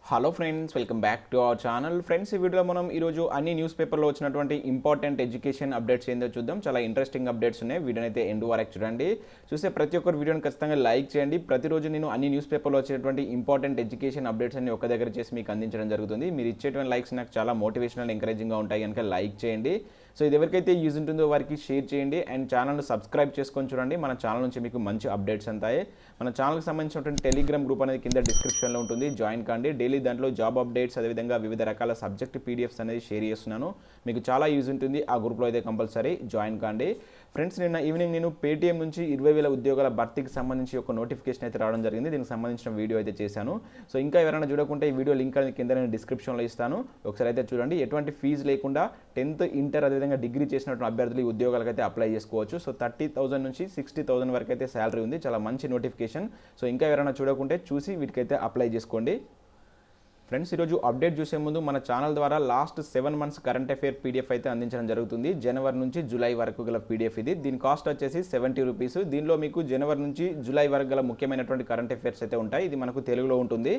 Hello friends, welcome back to our channel. Friends, ఈ వీడియోలో మనం ఈరోజు అన్ని న్యూస్ పేపర్లో వచ్చినటువంటి ఇంపార్టెంట్ ఎడ్యుకేషన్ అప్డేట్స్ ఏందో చూద్దాం. చాలా ఇంట్రెస్టింగ్ అప్డేట్స్ ఉన్నాయి. వీడియోని అయితే ఎండ్ వరకు చూడండి. చూస్తే ప్రతి ఒక్కరు వీడియోని ఖచ్చితంగా లైక్ చేయండి. ప్రతిరోజు నేను అన్ని న్యూస్ పేపర్లో వచ్చేటువంటి ఇంపార్టెంట్ ఎడ్యుకేషన్ అప్డేట్స్ అన్ని ఒక దగ్గర చేసి మీకు అందించడం జరుగుతుంది. మీరు ఇచ్చేటువంటి లైక్స్ నాకు చాలా మోటివేషనల్, ఎంకరేజింగ్గా ఉంటాయి కనుక లైక్ చేయండి. సో ఇది ఎవరికైతే యూజ్ ఉంటుందో వారికి షేర్ చేయండి అండ్ ఛానల్ని సబ్స్క్రైబ్ చేసుకొని చూడండి. మన ఛానల్ నుంచి మీకు మంచి అప్డేట్స్ అంతాయి. మన ఛానల్కి సంబంధించినటువంటి టెలిగ్రామ్ గ్రూప్ అనేది కింద డిస్క్రిప్షన్లో ఉంటుంది, జాయిన్ కాండి. డైలీ దాంట్లో జాబ్ అప్డేట్స్, అదేవిధంగా వివిధ రకాల సబ్జెక్ట్ పీడిఎఫ్స్ అనేది షేర్ చేస్తున్నాను. మీకు చాలా యూజ్ ఉంటుంది. ఆ గ్రూప్లో అయితే కంపల్సరీ జాయిన్ కాండి. ఫ్రెండ్స్, నిన్న ఈవినింగ్ నేను పేటీఎం నుంచి 20,000 ఉద్యోగాల భర్తీకి సంబంధించి ఒక నోటిఫికేషన్ అయితే రావడం జరిగింది. దీనికి సంబంధించిన వీడియో అయితే చేశాను. సో ఇంకా ఎవరైనా చూడకుంటే ఈ వీడియో లింక్ అనేది కింద నేను డిస్క్రిప్షన్లో ఇస్తాను. ఒకసారి అయితే చూడండి. ఎటువంటి ఫీజు లేకుండా 10th, ఇంటర్ అదేవిధంగా డిగ్రీ చేసినటువంటి అభ్యర్థులు ఈ ఉద్యోగాలకు అయితే అప్లై చేసుకోవచ్చు. సో 30,000 నుంచి 60,000 వరకు అయితే శాలరీ ఉంది. చాలా మంచి నోటిఫికేషన్. సో ఇంకా ఎవరైనా చూడకుంటే చూసి వీటికైతే అప్లై చేసుకోండి. ఫ్రెండ్స్, ఈరోజు అప్డేట్ చూసే ముందు మన ఛానల్ ద్వారా last 7 months current affair PDF అయితే అందించడం జరుగుతుంది. జనవరి నుంచి జూలై వరకు గల పీడిఎఫ్ ఇది. దీని కాస్ట్ వచ్చేసి 70 రూపీస్. దీనిలో మీకు జనవరి నుంచి జూలై వరకు గల ముఖ్యమైనటువంటి కరెంట్ అఫేర్స్ అయితే ఉంటాయి. ఇది మనకు తెలుగులో ఉంటుంది.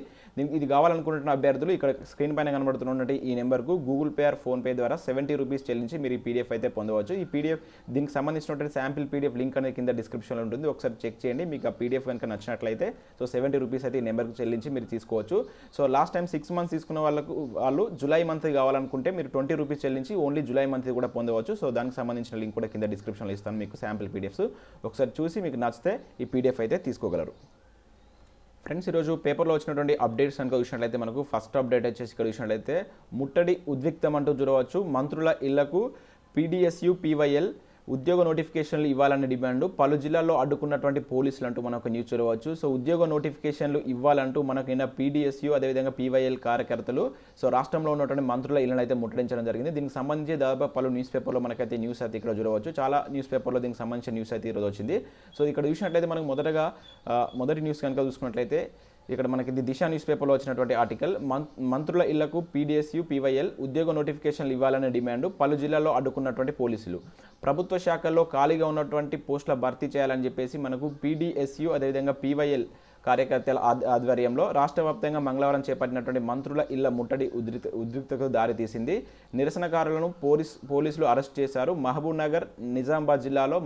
ఇది కావాలనుకుంటున్న అభ్యర్థులు ఇక్కడ స్క్రీన్ పైన కనబడుతున్నటువంటి ఈ నెంబర్కు గూగుల్ పే ఆర్ ఫోన్పే ద్వారా 70 రూపీస్ చెల్లించి మీరు ఈ పీడిఎఫ్ అయితే పొందవచ్చు. ఈ పీడిఎఫ్ దీనికి సంబంధించినటువంటి శాంపిల్ పీడిఎఫ్ లింక్ అనేది కింద డిస్క్రిప్షన్లో ఉంటుంది. ఒకసారి చెక్ చేయండి. మీకు ఆ పీడిఎఫ్ కనుక నచ్చినట్లయితే సో 70 రూపీస్ అయితే ఈ నెంబర్కి చెల్లించి మీరు తీసుకోవచ్చు. సో లాస్ట్ టైం 6 months తీసుకున్న వాళ్ళు జూలై మంత్ కావాలనుకుంటే మీరు 20 రూపీస్ చెల్లించి ఓన్లీ జూలై మంత్ కూడా పొందవచ్చు. సో దానికి సంబంధించిన లింక్ కూడా కింద డిస్క్రిప్షన్లో ఇస్తాను మీకు శాంపిల్ పీడిఎఫ్స్. ఒకసారి చూసి మీకు నచ్చితే ఈ పీడిఎఫ్ అయితే తీసుకోగలరు. ఫ్రెండ్స్, ఈరోజు పేపర్లో వచ్చినటువంటి అప్డేట్స్ కనుక చూసినట్లయితే మనకు ఫస్ట్ అప్డేట్ వచ్చేసి ఇక్కడ చూసినట్లయితే ముట్టడి ఉద్రిక్తం అంటూ చూడవచ్చు. మంత్రుల ఇళ్లకు పీడీఎస్యు పీవైఎల్ ఉద్యోగ నోటిఫికేషన్లు ఇవ్వాలనే డిమాండ్. పలు జిల్లాల్లో అడ్డుకున్నటువంటి పోలీసులు అంటూ మనకు న్యూస్ చూడవచ్చు. సో ఉద్యోగ నోటిఫికేషన్లు ఇవ్వాలంటూ మనకు నిన్న పీడీఎస్యు అదేవిధంగా పీవైఎల్ కార్యకర్తలు సో రాష్ట్రంలో ఉన్నటువంటి మంత్రుల ఇళ్లను అయితే ముట్టడించడం జరిగింది. దీనికి సంబంధించి దాదాపు పలు న్యూస్ పేపర్లో మనకైతే న్యూస్ అయితే ఇక్కడ చూడవచ్చు. చాలా న్యూస్ పేపర్లో దీనికి సంబంధించిన న్యూస్ అయితే ఈరోజు వచ్చింది. సో ఇక్కడ చూసినట్లయితే మనకు మొదటి న్యూస్ కనుక చూసుకున్నట్లయితే ఇక్కడ మనకి ఇది దిశ న్యూస్ పేపర్లో వచ్చినటువంటి ఆర్టికల్. మంత్రుల ఇళ్లకు పీడీఎస్యు పీవైఎల్ ఉద్యోగ నోటిఫికేషన్లు ఇవ్వాలనే డిమాండ్. పలు జిల్లాల్లో అడ్డుకున్నటువంటి పోలీసులు. ప్రభుత్వ శాఖల్లో ఖాళీగా ఉన్నటువంటి పోస్టుల భర్తీ చేయాలని చెప్పేసి మనకు పీడీఎస్యు అదేవిధంగా పీవైఎల్ కార్యకర్తల ఆధ్వర్యంలో రాష్ట్ర వ్యాప్తంగా మంగళవారం చేపట్టినటువంటి మంత్రుల ఇళ్ల ముట్టడి ఉద్రిక్తతకు దారితీసింది. నిరసనకారులను పోలీసులు అరెస్ట్ చేశారు. మహబూబ్ నగర్, నిజామాబాద్ జిల్లాలో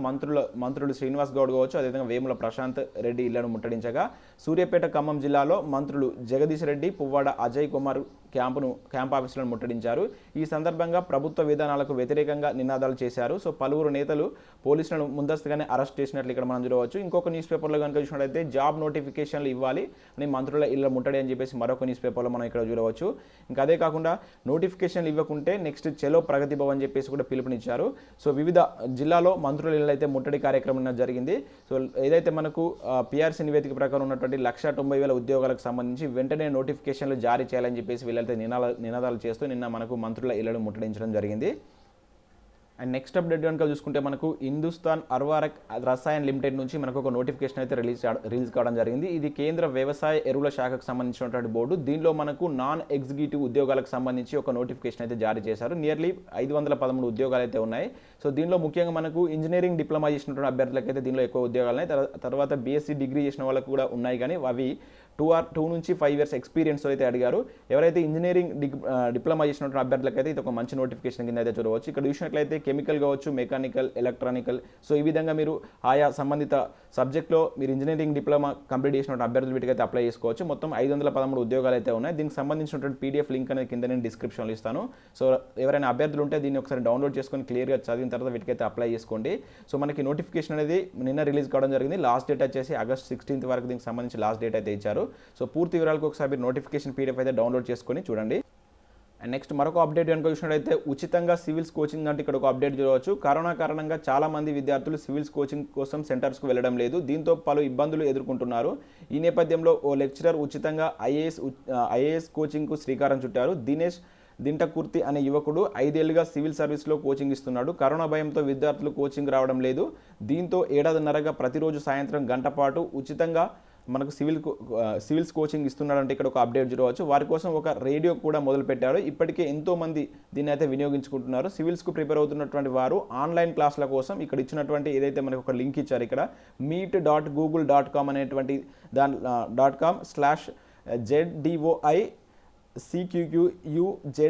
మంత్రులు శ్రీనివాస్ గౌడ్ కావచ్చు, అదేవిధంగా వేముల ప్రశాంత్ రెడ్డి ఇళ్లను ముట్టడించగా, సూర్యాపేట, ఖమ్మం జిల్లాలో మంత్రులు జగదీష్ రెడ్డి, పువ్వాడ అజయ్ కుమార్ క్యాంప్ ఆఫీసులను ముట్టడించారు. ఈ సందర్భంగా ప్రభుత్వ విధానాలకు వ్యతిరేకంగా నినాదాలు చేశారు. సో పలువురు నేతలు పోలీసులను ముందస్తుగానే అరెస్ట్ చేసినట్లు ఇక్కడ మనం చూడవచ్చు. ఇంకొక న్యూస్ పేపర్లో కనుక చూసినట్లయితే జాబ్ నోటిఫికేషన్లు ఇవ్వాలి అని మంత్రుల ఇళ్ల ముట్టడి అని చెప్పేసి మరొక న్యూస్ పేపర్లో మనం ఇక్కడ చూడవచ్చు. ఇంకా అదే కాకుండా నోటిఫికేషన్లు ఇవ్వకుంటే నెక్స్ట్ చెలో ప్రగతి భవన్ అని చెప్పేసి కూడా పిలుపునిచ్చారు. సో వివిధ జిల్లాలో మంత్రుల ఇళ్ల అయితే ముట్టడి కార్యక్రమం జరిగింది. సో ఏదైతే మనకు పిఆర్సీ నివేదిక ప్రకారం ఉన్నటువంటి 190,000 ఉద్యోగాలకు సంబంధించి వెంటనే నోటిఫికేషన్లు జారీ చేయాలని చెప్పేసి వీళ్ళైతే నినాదాలు చేస్తూ నిన్న మనకు మంత్రుల ఇళ్లను ముట్టడించడం జరిగింది. అండ్ నెక్స్ట్ అప్డేట్ కనుక చూసుకుంటే మనకు హిందుస్థాన్ అర్వారక్ రసాయన్ లిమిటెడ్ నుంచి మనకు ఒక నోటిఫికేషన్ అయితే రిలీజ్ కావడం జరిగింది. ఇది కేంద్ర వ్యవసాయ ఎరువుల శాఖకు సంబంధించినటువంటి బోర్డు. దీనిలో మనకు నాన్ ఎగ్జిక్యూటివ్ ఉద్యోగాలకు సంబంధించి ఒక నోటిఫికేషన్ అయితే జారీ చేశారు. నియర్లీ 513 ఉద్యోగాలు అయితే ఉన్నాయి. సో దీనిలో ముఖ్యంగా మనకు ఇంజనీరింగ్ డిప్లొమా చేసినటువంటి అభ్యర్థులకు అయితే దీనిలో ఎక్కువ ఉద్యోగాలు ఉన్నాయి. తర్వాత బీఎస్సీ డిగ్రీ చేసిన వాళ్ళకు కూడా ఉన్నాయి, కానీ అవి 2 నుంచి 5 years ఎక్స్పీరియన్స్ అయితే అడిగారు. ఎవరైతే ఇంజనీరింగ్ డిప్లొమా చేసినటువంటి అభ్యర్థులకు అయితే ఇది ఒక మంచి నోటిఫికేషన్ కింద అయితే చూడవచ్చు. ఇక్కడ చూసినట్లయితే కెమికల్ కావచ్చు, మెకానికల్, ఎలక్ట్రానికల్, సో ఈ విధంగా మీరు ఆయా సంబంధిత సబ్జెక్ట్లో మీరు ఇంజనీరింగ్ డిప్లొమా కంప్లీట్ చేసినటువంటి అభ్యర్థులు వీటికైతే అప్లై చేసుకోవచ్చు. మొత్తం 513 ఉద్యోగాలు అయితే ఉన్నాయి. దీనికి సంబంధించినటువంటి పీడిఎఫ్ లింక్ అనేది కింద నేను డిస్క్రిప్షన్లో ఇస్తాను. సో ఎవరైనా అభ్యర్థులు ఉంటే దీన్ని ఒకసారి డౌన్లోడ్ చేసుకొని క్లియర్గా చదివిన తర్వాత వీటికైతే అప్లై చేసుకోండి. సో మనకి నోటిఫికేషన్ అనేది నిన్న రిలీజ్ కావడం జరిగింది. లాస్ట్ డేట్ వచ్చేసి August 16th వరకు దీనికి సంబంధించి లాస్ట్ డేట్ అయితే ఇచ్చారు. సో పూర్తి వివరాలకు ఒకసారి మీరు నోటిఫికేషన్ పీడిఎఫ్ అయితే డౌన్లోడ్ చేసుకొని చూడండి. అండ్ నెక్స్ట్ మరొక అప్డేట్ కనుక చూసినట్లయితే ఉచితంగా సివిల్స్ కోచింగ్ అంటే ఇక్కడ ఒక అప్డేట్ చూడవచ్చు. కరోనా కారణంగా చాలా మంది విద్యార్థులు సివిల్స్ కోచింగ్ కోసం సెంటర్స్కు వెళ్ళడం లేదు. దీంతో పలు ఇబ్బందులు ఎదుర్కొంటున్నారు. ఈ నేపథ్యంలో ఓ లెక్చరర్ ఉచితంగా ఐఏఎస్ కోచింగ్కు శ్రీకారం చుట్టారు. దినేష్ దింటకుర్తి అనే యువకుడు 5 ఏళ్లుగా సివిల్ సర్వీస్లో కోచింగ్ ఇస్తున్నాడు. కరోనా భయంతో విద్యార్థులు కోచింగ్ రావడం లేదు. దీంతో 7:30 ప్రతిరోజు సాయంత్రం గంట పాటు ఉచితంగా మనకు సివిల్స్ కోచింగ్ ఇస్తున్నాడంటే ఇక్కడ ఒక అప్డేట్ చూడవచ్చు. వారి కోసం ఒక రేడియో కూడా మొదలుపెట్టారు. ఇప్పటికే ఎంతోమంది దీన్ని అయితే వినియోగించుకుంటున్నారు. సివిల్స్కు ప్రిపేర్ అవుతున్నటువంటి వారు ఆన్లైన్ క్లాసుల కోసం ఇక్కడ ఇచ్చినటువంటి ఏదైతే మనకు ఒక లింక్ ఇచ్చారు, ఇక్కడ meet.google.com అనేటువంటి .com/ZDOI CQQUZSAలో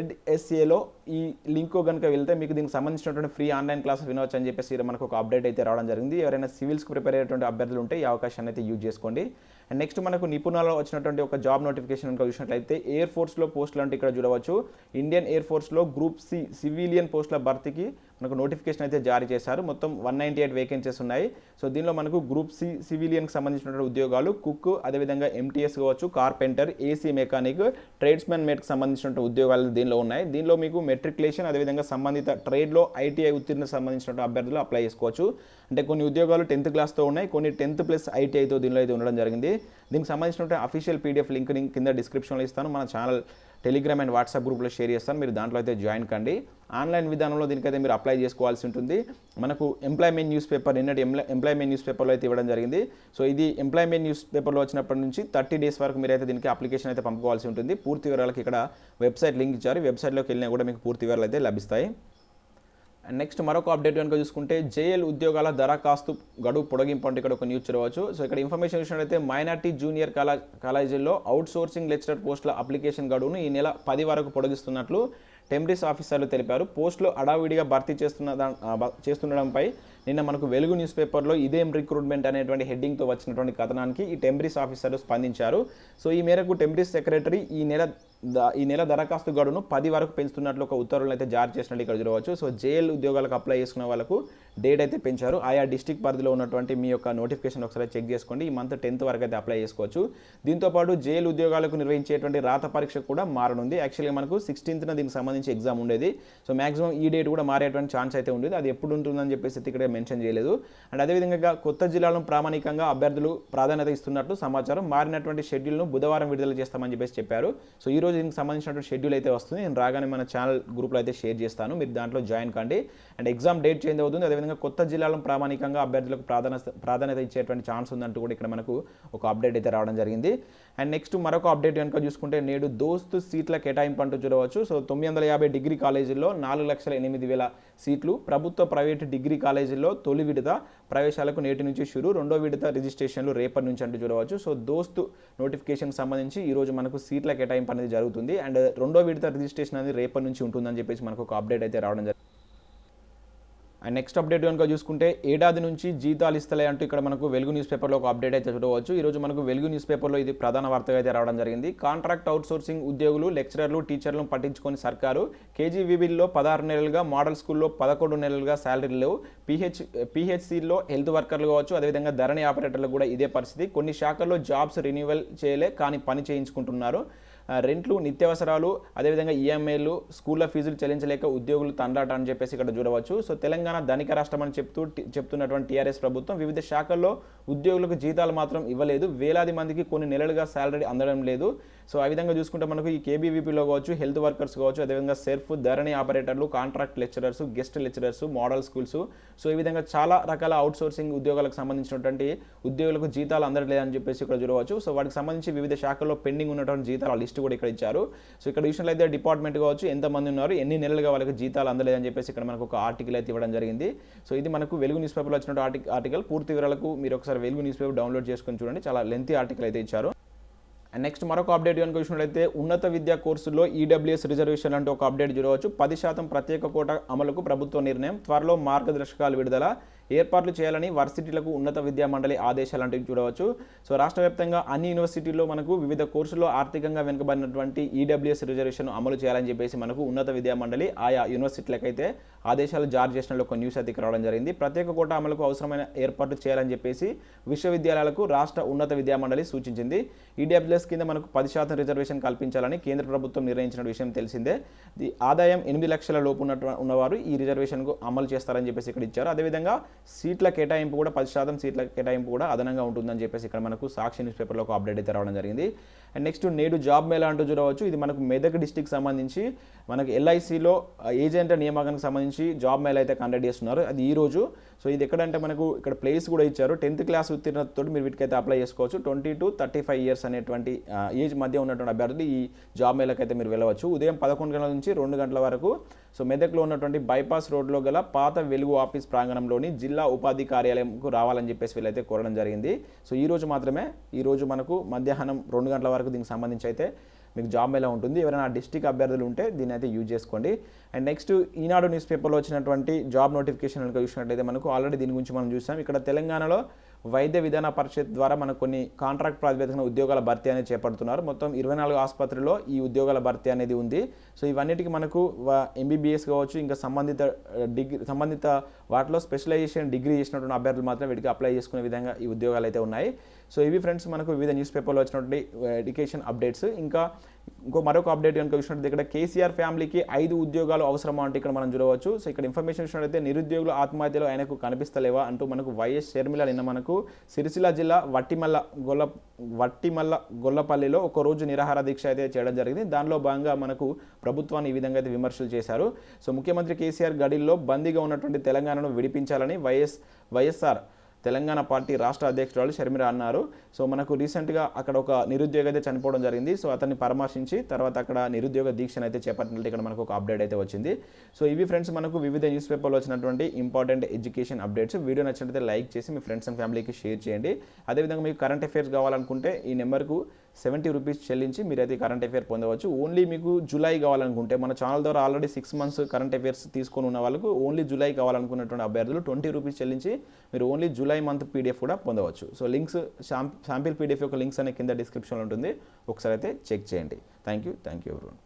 ఈ లింక్ కనుక వెళ్తే మీకు దీనికి సంబంధించినటువంటి ఫ్రీ ఆన్లైన్ క్లాసెస్ వినవచ్చు అని చెప్పేసి మనకు ఒక అప్డేట్ అయితే రావడం జరిగింది. ఎవరైనా సివిల్స్కి ప్రిపేర్ అయ్యేటువంటి అభ్యర్థులు ఉంటే ఈ అవకాశాన్ని అయితే యూజ్ చేసుకోండి. అండ్ నెక్స్ట్ మనకు నిపుణులలో వచ్చినటువంటి ఒక జాబ్ నోటిఫికేషన్ కనుక చూసినట్లయితే ఎయిర్ ఫోర్స్లో పోస్టులు అంటే ఇక్కడ చూడవచ్చు. ఇండియన్ ఎయిర్ ఫోర్స్లో గ్రూప్ సి సివిలియన్ పోస్టుల భర్తీకి మనకు నోటిఫికేషన్ అయితే జారీ చేశారు. మొత్తం 198 వేకెన్సీస్ ఉన్నాయి. సో దీనిలో మనకు గ్రూప్ సి సివిలియన్కి సంబంధించినటువంటి ఉద్యోగాలు కుక్, అదేవిధంగా MTS కావచ్చు, కార్పెంటర్, AC మెకానిక్, ట్రేడ్స్మెన్ మేట్కి సంబంధించినటువంటి ఉద్యోగాలు దీనిలో ఉన్నాయి. దీనిలో మీకు మెట్రికులేషన్ అదేవిధంగా సంబంధిత ట్రేడ్లో ITI ఉత్తీర్ణ సంబంధించినటువంటి అభ్యర్థులు అప్లై చేసుకోవచ్చు. అంటే కొన్ని ఉద్యోగాలు 10th క్లాస్తో ఉన్నాయి, కొన్ని 10th ప్లస్ ITIతో దీనిలో అయితే ఉండడం జరిగింది. దీనికి సంబంధించినటువంటి అఫీషియల్ PDF లింక్ కింద డిస్క్రిప్షన్లో ఇస్తాను. మన ఛానల్ టెలిగ్రామ్ అండ్ వాట్సాప్ గ్రూప్లో షేర్ చేస్తాను. మీరు దాంట్లో అయితే జాయిన్ కండి. ఆన్లైన్ విధానంలో దీనికైతే మీరు అప్లై చేసుకోవాల్సి ఉంటుంది. మనకు ఎంప్లాయ్మెంట్ న్యూస్ పేపర్ నిన్నటి ఎంప్లాయ్మెంట్ న్యూస్ పేపర్లో అయితే ఇవ్వడం జరిగింది. సో ఇది ఎంప్లాయ్మెంట్ న్యూస్ పేపర్లో వచ్చినప్పటి నుంచి 30 days వరకు మీరైతే దీనికి అప్లికేషన్ అయితే పంపుకోవాల్సి ఉంటుంది. పూర్తి వివరాలకి ఇక్కడ వెబ్సైట్ లింక్ ఇచ్చారు. వెబ్సైట్లోకి వెళ్ళినా కూడా మీకు పూర్తి వివరాలు అయితే లభిస్తాయి. అండ్ నెక్స్ట్ మరొక అప్డేట్ కనుక చూసుకుంటే JL ఉద్యోగాల దరఖాస్తు గడువు పొడిగింపు అంటే ఇక్కడ ఒక న్యూస్ చూడవచ్చు. సో ఇక్కడ ఇన్ఫర్మేషన్ చూసినట్లయితే మైనార్టీ జూనియర్ కాలేజీల్లో అవుట్ సోర్సింగ్ లెక్చరర్ పోస్టుల అప్లికేషన్ గడువును ఈ నెల 10 వరకు పొడిగిస్తున్నట్లు టెంబ్రిస్ ఆఫీసర్లు తెలిపారు. పోస్టులు అడావిడిగా భర్తీ చేస్తుండడంపై నిన్న మనకు వెలుగు న్యూస్ పేపర్లో ఇదేం రిక్రూట్మెంట్ అనేటువంటి హెడ్డింగ్తో వచ్చినటువంటి కథనానికి ఈ టెంబ్రిస్ ఆఫీసర్లు స్పందించారు. సో ఈ మేరకు టెంబ్రిస్ సెక్రటరీ ఈ నెల దరఖాస్తు గడువును 10 వరకు పెంచుతున్నట్లు ఒక ఉత్తర్వులను అయితే జారీ చేసినట్టు ఇక్కడ చూడవచ్చు. సో JL ఉద్యోగాలకు అప్లై చేసుకున్న వాళ్ళకు డేట్ అయితే పెంచారు. ఆయా డిస్ట్రిక్ట్ పరిధిలో ఉన్నటువంటి మీ యొక్క నోటిఫికేషన్ ఒకసారి చెక్ చేసుకోండి. ఈ మంత్ 10th వరకు అయితే అప్లై చేసుకోవచ్చు. దీంతోపాటు JL ఉద్యోగాలకు నిర్వహించేటువంటి రాత పరీక్ష కూడా మారనుంది. యాక్చువల్గా మనకు 16th దీనికి సంబంధించి ఎగ్జామ్ ఉండేది. సో మాక్సిమం ఈ డేట్ కూడా మారేటువంటి ఛాన్స్ అయితే ఉండేది. అది ఎప్పుడు ఉంటుందని చెప్పేసి ఇక్కడ మెన్షన్ చేయలేదు. అండ్ అదేవిధంగా కొత్త జిల్లాలను ప్రామాణికంగా అభ్యర్థులు ప్రాధాన్యత ఇస్తున్నట్లు సమాచారం. మారినటువంటి షెడ్యూల్ను బుధవారం విడుదల చేస్తామని చెప్పేసి చెప్పారు. సో ఈ రోజు దీనికి సంబంధించినటువంటి షెడ్యూల్ అయితే వస్తుంది. నేను రాగానే మన ఛానల్ గ్రూప్లో అయితే షేర్ చేస్తాను. మీరు దాంట్లో జాయిన్ కండి. అండ్ ఎగ్జామ్ డేట్ చేంజ్ అవుతుంది. అదేవిధంగా కొత్త జిల్లాలను ప్రామాణికంగా అభ్యర్థులకు ప్రాధాన్యత ఇచ్చేటువంటి ఛాన్స్ ఉందంటూ కూడా ఇక్కడ మనకు ఒక అప్డేట్ అయితే రావడం జరిగింది. అండ్ నెక్స్ట్ మరొక అప్డేట్ కనుక చూసుకుంటే నేడు దోస్తు సీట్ల కేటాయింపు అంటూ చూడవచ్చు. సో 950 డిగ్రీ కాలేజీల్లో 4,08,000 సీట్లు, ప్రభుత్వ ప్రైవేటు డిగ్రీ కాలేజీల్లో తొలి విడత ప్రవేశాలకు నేటి నుంచి షురు, రెండో విడత రిజిస్ట్రేషన్లు రేపటి నుంచి అంటూ చూడవచ్చు. సో దోస్తు నోటిఫికేషన్ సంబంధించి ఈరోజు మనకు సీట్ల కేటాయింపు అనేది జరుగుతుంది. అండ్ రెండో విడత రిజిస్ట్రేషన్ అనేది రేపటి నుంచి ఉంటుందని చెప్పేసి మనకు ఒక అప్డేట్ అయితే రావడం జరిగింది. అండ్ నెక్స్ట్ అప్డేట్ కనుక చూసుకుంటే ఏడాది నుంచి జీతాలు ఇస్తలే అంటూ ఇక్కడ మనకు వెలుగు న్యూస్ పేపర్లో ఒక అప్డేట్ అయితే చూడవచ్చు. ఈరోజు మనకు వెలుగు న్యూస్ పేపర్లో ఇది ప్రధాన వార్తగా అయితే రావడం జరిగింది. కాంట్రాక్ట్ అవుట్సోర్సింగ్ ఉద్యోగులు, లెక్చరర్లు, టీచర్లను పట్టించుకొని సర్కారు. KGVBలో 16 నెలలుగా, మోడల్ స్కూల్లో 11 నెలలుగా శాలరీలు లేవు. PHCలో హెల్త్ వర్కర్లు కావచ్చు, అదేవిధంగా ధరణి ఆపరేటర్లు కూడా ఇదే పరిస్థితి. కొన్ని శాఖల్లో జాబ్స్ రెన్యువల్ చేయలే కానీ పని చేయించుకుంటున్నారు. రెంట్లు, నిత్యావసరాలు, అదేవిధంగా EMIలు, స్కూళ్ళ ఫీజులు చెల్లించలేక ఉద్యోగులు తండాట అని చెప్పేసి ఇక్కడ చూడవచ్చు. సో తెలంగాణ ధనిక రాష్ట్రం అని చెప్తున్నటువంటి TRS ప్రభుత్వం వివిధ శాఖల్లో ఉద్యోగులకు జీతాలు మాత్రం ఇవ్వలేదు. వేలాది మందికి కొన్ని నెలలుగా శాలరీ అందడం లేదు. సో ఆ విధంగా చూసుకుంటే మనకు ఈ KBVPలో కావచ్చు, హెల్త్ వర్కర్స్ కావచ్చు, అదేవిధంగా సెర్ఫ్, ధరణి ఆపరేటర్లు, contract lecturers, guest lecturers, model schools, so ఈ విధంగా చాలా రకాల అవుట్సోర్సింగ్ ఉద్యోగాలకు సంబంధించినటువంటి ఉద్యోగులకు జీతాలు అందట్లేదని చెప్పేసి ఇక్కడ చూడవచ్చు. సో వాటికి సంబంధించి వివిధ శాఖల్లో పెండింగ్ ఉన్నటువంటి జీతాల లిస్ట్ కూడా ఇక్కడ ఇచ్చారు. సో ఇక్కడ చూసినట్లయితే డిపార్ట్మెంట్ కావచ్చు, ఎంతమంది ఉన్నారు, ఎన్ని నెలలుగా వాళ్ళకి జీతాలు అందలేదని చెప్పేసి ఇక్కడ మనకు ఒక ఆర్టికల్ అయితే ఇవ్వడం జరిగింది. సో ఇది మనకు వెలుగు న్యూస్ పేపర్లో వచ్చిన ఆర్టికల్. పూర్తి వివరాలకు మీరు ఒకసారి వెలుగు న్యూస్ పేపర్ డౌన్లోడ్ చేసుకొని చూడండి. చాలా లెంతీ ఆర్టికల్ అయితే ఇచ్చారు. అండ్ నెక్స్ట్ మరొక అప్డేట్ కనుక చూసినట్లయితే ఉన్నత విద్యా కోర్సుల్లో EWS రిజర్వేషన్ అంటూ ఒక అప్డేట్ చూడవచ్చు. 10% ప్రత్యేక కోటా అమలుకు ప్రభుత్వ నిర్ణయం, త్వరలో మార్గదర్శకాలు విడుదల, ఏర్పాట్లు చేయాలని వర్సిటీలకు ఉన్నత విద్యా మండలి ఆదేశాలు అంటూ చూడవచ్చు. సో రాష్ట్ర వ్యాప్తంగా అన్ని యూనివర్సిటీల్లో మనకు వివిధ కోర్సుల్లో ఆర్థికంగా వెనుకబడినటువంటి EWS రిజర్వేషన్ అమలు చేయాలని చెప్పేసి మనకు ఉన్నత విద్యా మండలి ఆయా యూనివర్సిటీలకైతే ఆదేశాలు జారీ చేసినట్లు ఒక న్యూస్ అయితే రావడం జరిగింది. ప్రత్యేక కోటా అమలుకు అవసరమైన ఏర్పాట్లు చేయాలని చెప్పేసి విశ్వవిద్యాలయాలకు రాష్ట్ర ఉన్నత విద్యా మండలి సూచించింది. EWS కింద మనకు 10% రిజర్వేషన్ కల్పించాలని కేంద్ర ప్రభుత్వం నిర్ణయించిన విషయం తెలిసిందే. ఆదాయం 8 లక్షల లోపు ఉన్నవారు ఈ రిజర్వేషన్కు అమలు చేస్తారని చెప్పేసి ఇక్కడ ఇచ్చారు. అదేవిధంగా సీట్ల కేటాయింపు కూడా 10% సీట్ల కేటాయింపు కూడా అదనంగా ఉంటుందని చెప్పేసి ఇక్కడ మనకు సాక్షి న్యూస్ పేపర్లో ఒక అప్డేట్ అయితే రావడం జరిగింది. అండ్ నెక్స్ట్ నేడు జాబ్ మేళా అంటూ చూడవచ్చు. ఇది మనకు మెదక్ డిస్టిక్ సంబంధించి మనకు LICలో ఏజెంట్ నియామకానికి సంబంధించి జాబ్ మేళా అయితే కండక్ట్ చేస్తున్నారు. అది ఈ రోజు. సో ఇది ఎక్కడంటే మనకు ఇక్కడ ప్లేస్ కూడా ఇచ్చారు. 10th క్లాస్ ఉత్తీర్ణతతో మీరు వీటికైతే అప్లై చేసుకోవచ్చు. 20 to 35 years అనేటువంటి ఏజ్ మధ్య ఉన్నటువంటి అభ్యర్థులు ఈ జాబ్ మేళాకి అయితే మీరు వెళ్ళవచ్చు. ఉదయం 11 గంటల నుంచి 2 గంటల వరకు. సో మెదక్లో ఉన్నటువంటి బైపాస్ రోడ్లో గల పాత వెలుగు ఆఫీస్ ప్రాంగణంలోని జిల్లా ఉపాధి కార్యాలయంకు రావాలని చెప్పేసి వీళ్ళైతే కోరడం జరిగింది. సో ఈ రోజు మాత్రమే, ఈ రోజు మనకు మధ్యాహ్నం 2 గంటల వరకు దీనికి సంబంధించి అయితే మీకు జాబ్ ఎలా ఉంటుంది. ఎవరైనా డిస్ట్రిక్ట్ అభ్యర్థులు ఉంటే దీన్ని అయితే యూజ్ చేసుకోండి. అండ్ నెక్స్ట్ ఈనాడు న్యూస్ పేపర్లో వచ్చినటువంటి జాబ్ నోటిఫికేషన్ కనుక చూసినట్లయితే మనకు ఆల్రెడీ దీని గురించి మనం చూసాం. ఇక్కడ తెలంగాణలో వైద్య విధాన పరిషత్ ద్వారా మనకు కొన్ని కాంట్రాక్ట్ ప్రాతిపదికన ఉద్యోగాల భర్తీ అనేది చేపడుతున్నారు. మొత్తం 24 ఆసుపత్రిలో ఈ ఉద్యోగాల భర్తీ అనేది ఉంది. సో ఇవన్నిటికీ మనకు ఎంబీబీఎస్ కావచ్చు, ఇంకా సంబంధిత వాటిలో స్పెషలైజేషన్ డిగ్రీ చేసినటువంటి అభ్యర్థులు మాత్రం వీటికి అప్లై చేసుకునే విధంగా ఈ ఉద్యోగాలు అయితే ఉన్నాయి. సో ఇవి ఫ్రెండ్స్ మనకు వివిధ న్యూస్ పేపర్లో వచ్చినటువంటి ఎడ్యుకేషన్ అప్డేట్స్. ఇంకా మరొక అప్డేట్ కనుక చూసినట్టు ఇక్కడ కేసీఆర్ ఫ్యామిలీకి 5 ఉద్యోగాలు అవసరమా అంటే ఇక్కడ మనం చూడవచ్చు. సో ఇక్కడ ఇన్ఫర్మేషన్ చూసినట్లయితే నిరుద్యోగుల ఆత్మహత్యలో ఆయనకు కనిపిస్తలేవా అంటూ మనకు వైఎస్ షర్మిల నిన్న మనకు సిరిసిల్ల జిల్లా వట్టిమల్ల గొల్లపల్లిలో ఒక రోజు నిరాహార దీక్ష అయితే చేయడం జరిగింది. దానిలో భాగంగా మనకు ప్రభుత్వాన్ని ఈ విధంగా అయితే విమర్శలు చేశారు. సో ముఖ్యమంత్రి కేసీఆర్ గడిలో బందీగా ఉన్నటువంటి తెలంగాణను విడిపించాలని వైఎస్ఆర్ తెలంగాణ పార్టీ రాష్ట్ర అధ్యక్షురాలు షర్మిల అన్నారు. సో మనకు రీసెంట్గా అక్కడ ఒక నిరుద్యోగి అయితే చనిపోవడం జరిగింది. సో అతన్ని పరామర్శించి తర్వాత అక్కడ నిరుద్యోగ దీక్షను అయితే చేపట్టినట్టు ఇక్కడ మనకు ఒక అప్డేట్ అయితే వచ్చింది. సో ఇవి ఫ్రెండ్స్ మనకు వివిధ న్యూస్ పేపర్లో వచ్చినటువంటి ఇంపార్టెంట్ ఎడ్యుకేషన్ అప్డేట్స్. వీడియో నచ్చినట్లయితే లైక్ చేసి మీ ఫ్రెండ్స్ అండ్ ఫ్యామిలీకి షేర్ చేయండి. అదేవిధంగా మీకు కరెంట్ అఫైర్స్ కావాలనుకుంటే ఈ నెంబర్కు 70 రూపీస్ చెల్లించి మీరైతే కరెంట్ అఫైర్ పొందవచ్చు. ఓన్లీ మీకు జూలై కావాలనుకుంటే మన ఛానల్ ద్వారా ఆల్రెడీ 6 మంత్స్ కరెంట్ అఫైర్స్ తీసుకొని ఉన్న వాళ్ళకు ఓన్లీ జూలై కావాలనుకున్నటువంటి అభ్యర్థులు 20 రూపీస్ చెల్లించి మీరు ఓన్లీ జూలై మంత్ పీడిఎఫ్ కూడా పొందవచ్చు. సో లింక్స్ శాంపిల్ పీడిఎఫ్ యొక్క లింక్స్ అనే కింద డిస్క్రిప్షన్లో ఉంటుంది. ఒకసారి అయితే చెక్ చేయండి. Thank you everyone.